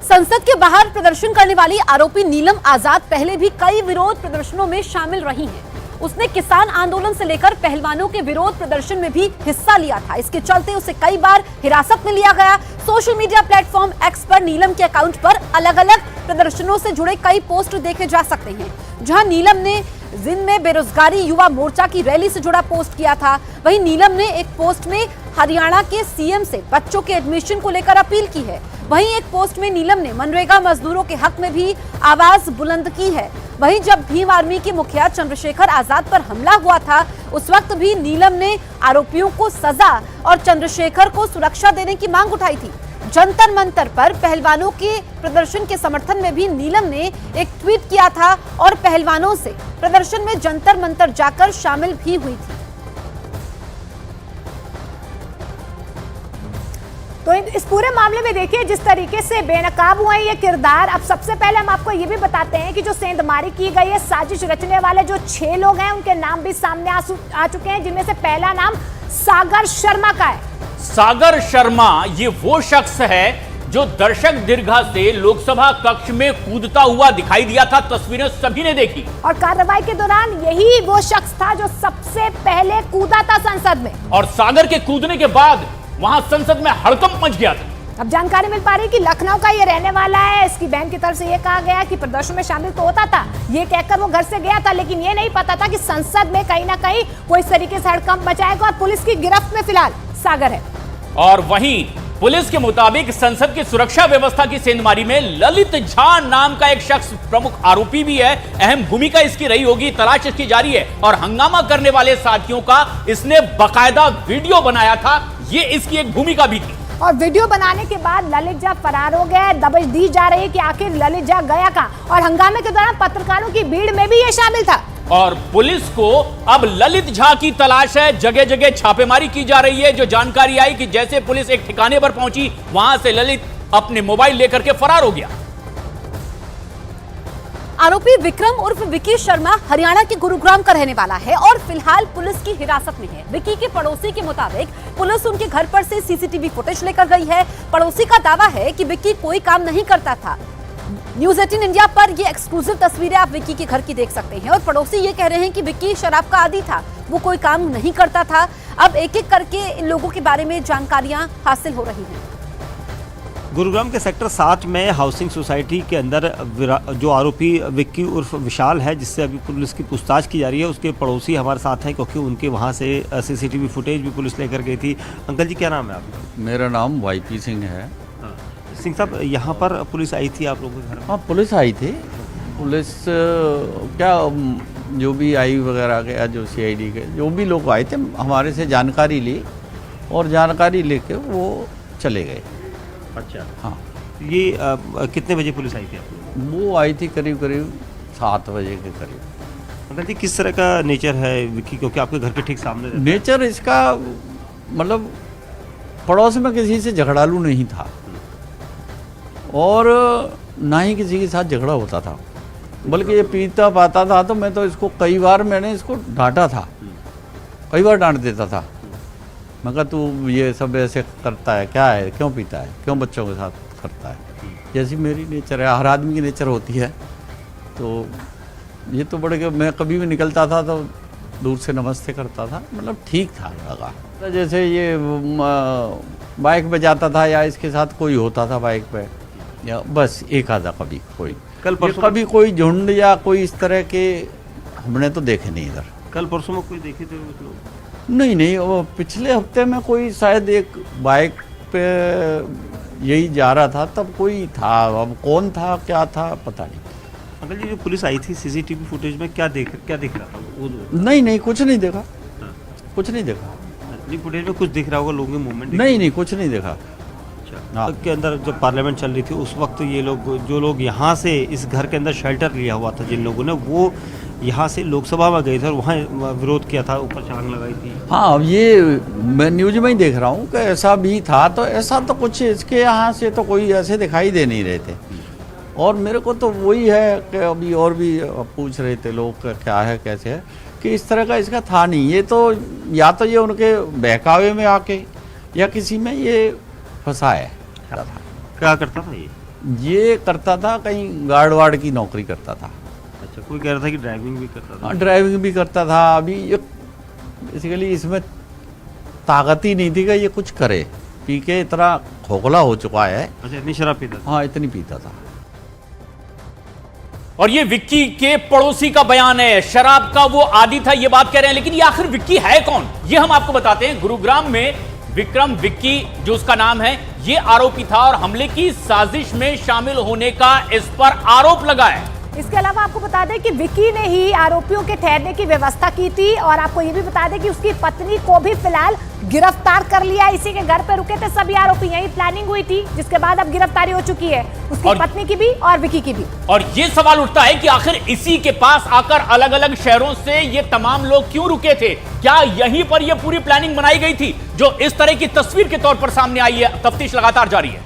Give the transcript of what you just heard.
संसद के बाहर प्रदर्शन करने वाली आरोपी नीलम आजाद पहले भी कई विरोध प्रदर्शनों में शामिल रही हैं। उसने किसान आंदोलन से लेकर पहलवानों के विरोध प्रदर्शन में भी हिस्सा लिया था। इसके चलते उसे कई बार हिरासत में लिया गया। सोशल मीडिया प्लेटफॉर्म एक्स पर नीलम के अकाउंट पर अलग अलग प्रदर्शनों से जुड़े कई पोस्ट देखे जा सकते हैं, जहां नीलम ने जिंद में बेरोजगारी युवा मोर्चा की रैली से जुड़ा पोस्ट किया था। वहीं नीलम ने एक पोस्ट में हरियाणा के सीएम से बच्चों के एडमिशन को लेकर अपील की है। वहीं एक पोस्ट में नीलम ने मनरेगा मजदूरों के हक में भी आवाज बुलंद की है। वहीं जब भीम आर्मी के मुखिया चंद्रशेखर आजाद पर हमला हुआ था, उस वक्त भी नीलम ने आरोपियों को सजा और चंद्रशेखर को सुरक्षा देने की मांग उठाई थी। जंतर मंतर पर पहलवानों के प्रदर्शन के समर्थन में भी नीलम ने एक ट्वीट किया था और पहलवानों से प्रदर्शन में जंतर मंतर जाकर शामिल भी हुई थी। तो इस पूरे मामले में देखिए जिस तरीके से बेनकाब हुआ है ये किरदार। अब सबसे पहले हम आपको ये भी बताते हैं कि जो सेंधमारी की गई है, साजिश रचने वाले जो 6 लोग हैं उनके नाम भी सामने आ चुके हैं, जिनमें से पहला नाम सागर शर्मा का है। सागर शर्मा ये वो शख्स है जो दर्शक दीर्घा से लोकसभा कक्ष में कूदता हुआ दिखाई दिया था। तस्वीरें सभी ने देखी और कार्रवाई के दौरान यही वो शख्स था जो सबसे पहले कूदा था संसद में। और सागर के कूदने के बाद वहां संसद में हड़कंप मच गया था। अब जानकारी मिल पा रही कि लखनऊ का ये रहने वाला है। इसकी बहन की तरफ से ये कहा गया कि प्रदर्शन में शामिल तो होता था, ये कहकर वो घर से गया था, लेकिन ये नहीं पता था कि संसद में कहीं ना कहीं कोई इस तरीके से हड़कंप मचाएगा। और पुलिस की गिरफ्त में फिलहाल सागर है। और वहीं पुलिस के मुताबिक संसद की सुरक्षा व्यवस्था की सेंधमारी में ललित झा नाम का एक शख्स प्रमुख आरोपी भी है। अहम भूमिका इसकी रही होगी। तलाश इसकी जारी है और हंगामा करने वाले साथियों का इसने बाकायदा वीडियो बनाया था, ये इसकी एक भूमिका भी थी। और वीडियो बनाने के बाद ललित झा फरार हो गया। दबिश दी जा रही है कि आखिर ललित झा गया कहां। और हंगामे के दौरान पत्रकारों की भीड़ में भी ये शामिल था। और पुलिस को अब ललित झा की तलाश है। जगह जगह छापेमारी की जा रही है। जो जानकारी आई कि जैसे पुलिस एक ठिकाने पर पहुंची, वहां से ललित अपने मोबाइल लेकर के फरार हो गया। आरोपी विक्रम उर्फ विकी शर्मा हरियाणा के गुरुग्राम का रहने वाला है और फिलहाल पुलिस की हिरासत में है। विकी के पड़ोसी के मुताबिक पुलिस उनके घर पर से सीसीटीवी फुटेज लेकर गई है। पड़ोसी का दावा है कि विकी कोई काम नहीं करता था। न्यूज 18 इंडिया पर ये एक्सक्लूसिव तस्वीरें आप विकी के घर की देख सकते हैं। और पड़ोसी ये कह रहे हैं कि विकी शराब का आदी था, वो कोई काम नहीं करता था। अब एक एक करके इन लोगों के बारे में जानकारियां हासिल हो रही हैं। गुरुग्राम के सेक्टर 7 में हाउसिंग सोसाइटी के अंदर जो आरोपी विक्की उर्फ विशाल है, जिससे अभी पुलिस की पूछताछ की जा रही है, उसके पड़ोसी हमारे साथ हैं क्योंकि उनके वहां से सीसीटीवी फुटेज भी पुलिस लेकर गई थी। अंकल जी, क्या नाम है आपका? मेरा नाम वाईपी सिंह है। सिंह साहब, यहाँ पर पुलिस आई थी आप लोगों के घर में? हाँ, पुलिस आई थी। पुलिस क्या जो भी आई वगैरह के, जो सीआईडी के जो भी लोग आए थे, हमारे से जानकारी ली और जानकारी लेके वो चले गए। अच्छा, हाँ। ये कितने बजे पुलिस आई थी? वो आई थी करीब 7 बजे के करीब। अंकल जी, किस तरह का नेचर है विक्की, क्योंकि आपके घर के ठीक सामने रहता है? नेचर इसका मतलब पड़ोस में किसी से झगड़ालू नहीं था और ना ही किसी के साथ झगड़ा होता था, बल्कि ये पीता पाता था। तो मैं तो इसको कई बार मैंने इसको डांटा था, कई बार डांट देता था। मैं कहा तू ये सब ऐसे करता है, क्या है, क्यों पीता है, क्यों बच्चों के साथ करता है। जैसी मेरी नेचर है, हर आदमी की नेचर होती है। तो ये तो बड़े के मैं कभी भी निकलता था तो दूर से नमस्ते करता था, मतलब ठीक था लगा। तो जैसे ये बाइक पे जाता था या इसके साथ कोई होता था बाइक पे, या बस एक आधा कभी कोई, कभी कोई झुंड या कोई इस तरह के हमने तो देखे नहीं इधर। कल परसों में कोई देखे थे लोग? नहीं, वो पिछले हफ्ते में कोई शायद एक बाइक पे यही जा रहा था, तब कोई था। अब कौन था, क्या था, पता नहीं। अंकल जी, जो पुलिस आई थी, सीसीटीवी फुटेज में क्या देख रहा था वो? नहीं, कुछ नहीं देखा। कुछ नहीं देखा। नहीं, फुटेज में कुछ दिख रहा होगा, लोगों के मूवमेंट? नहीं, कुछ नहीं देखा। हाँ। के अंदर जब पार्लियामेंट चल रही थी उस वक्त ये लोग, जो लोग यहाँ से इस घर के अंदर शेल्टर लिया हुआ था, जिन लोगों ने, वो यहाँ से लोकसभा में गए थे और वहाँ विरोध किया था, ऊपर छलांग लगाई थी। हाँ, अब ये मैं न्यूज में ही देख रहा हूँ कि ऐसा भी था। तो ऐसा तो कुछ इसके यहाँ से तो कोई ऐसे दिखाई दे नहीं रहे थे। और मेरे को तो वही है कि अभी और भी पूछ रहे थे लोग क्या है, कैसे है, कि इस तरह का इसका था नहीं। ये तो या तो ये उनके बहकावे में आके या किसी में ये फंसा है। क्या करता था ये? ये करता था, कहीं गार्ड वार्ड की नौकरी करता था। अच्छा, कोई कह रहा था कि ड्राइविंग भी करता था। हाँ, ड्राइविंग भी करता था। अभी ये बेसिकली इसमें ताकत ही नहीं थी कि ये कुछ करे, पी के इतना खोखला हो चुका है। अच्छा, इतनी शराब पीता था। हाँ, इतनी पीता था। और ये विक्की के पड़ोसी का बयान है, शराब का वो आदी था, ये बात कह रहे हैं। लेकिन ये आखिर विक्की है कौन, ये हम आपको बताते हैं। गुरुग्राम में विक्रम विक्की जो उसका नाम है, ये आरोपी था और हमले की साजिश में शामिल होने का इस पर आरोप लगा है। इसके अलावा आपको बता दें कि विक्की ने ही आरोपियों के ठहरने की व्यवस्था की थी और आपको ये भी बता दें कि उसकी पत्नी को भी फिलहाल गिरफ्तार कर लिया। इसी के घर पे रुके थे सभी आरोपी, यही प्लानिंग हुई थी, जिसके बाद अब गिरफ्तारी हो चुकी है उसकी पत्नी की भी और विक्की की भी। और ये सवाल उठता है कि आखिर इसी के पास आकर अलग अलग शहरों से ये तमाम लोग क्यों रुके थे? क्या यहीं पर ये पूरी प्लानिंग बनाई गई थी जो इस तरह की तस्वीर के तौर पर सामने आई है? तफ्तीश लगातार जारी है।